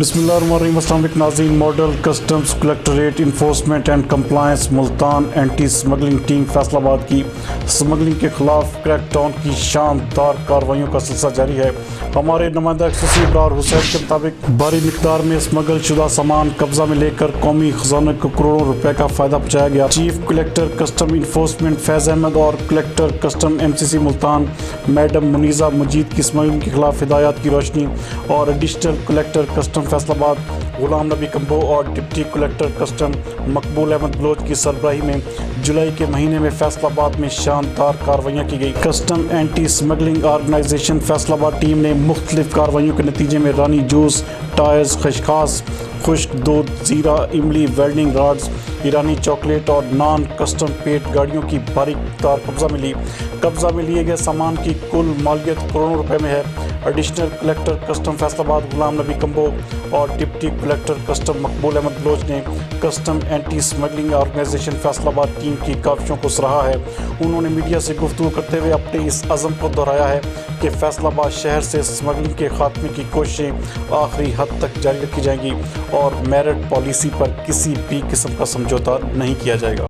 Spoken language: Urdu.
بسم اللہ الرحمن الرحیم۔ السلام علیکم ناظرین۔ Model customs collectorate enforcement and compliance Multan anti smuggling team Faisalabad کی اسمگلنگ کے خلاف کریک ڈاؤن کی شاندار کارروائیوں کا سلسلہ جاری ہے۔ ہمارے نمائندہ ایکسیسی ابرار حسین کے مطابق بھاری مقدار میں اسمگل شدہ سامان قبضہ میں لے کر قومی خزانہ کو کروڑوں روپے کا فائدہ پہنچایا گیا۔ Chief collector custom enforcement Faiz Ahmad اور collector custom MCC Multan madam Munizah Majeed کی اسمگلنگ کے خلاف ہدایات کی روشنی اور ایڈیشنل کلیکٹر کسٹم فیصل آباد غلام نبی کمبو اور deputy collector custom Maqbool Ahmed Baloch کی سربراہی میں جولائی کے مہینے میں فیصل آباد میں شاندار کارروائیاں کی گئی۔ Custom anti smuggling organization Faisalabad team نے مختلف کارروائیوں کے نتیجے میں رانی جوس، ٹائرز، خشخاص، خشک دودھ، زیرہ، املی، ویلڈنگ راڈز، ایرانی چاکلیٹ اور نان کسٹم پیٹ گاڑیوں کی بھاری مقدار قبضہ میں لیے گئے سامان کی کل مالیت کروڑوں روپے میں ہے۔ ایڈیشنل کلیکٹر کسٹم فیصل آباد غلام نبی کمبو اور deputy collector custom Maqbool Ahmed Baloch نے custom anti smuggling organization Faisalabad team کی کاوشوں کو سراہا ہے۔ انہوں نے میڈیا سے گفتگو کرتے ہوئے اپنے اس عزم کو دہرایا ہے کہ فیصل آباد شہر سے اسمگلنگ کے خاتمے کی کوششیں آخری حد تک جاری رکھی جائیں گی اور میرٹ پالیسی پر کسی بھی قسم کا سمجھوتہ نہیں کیا جائے گا۔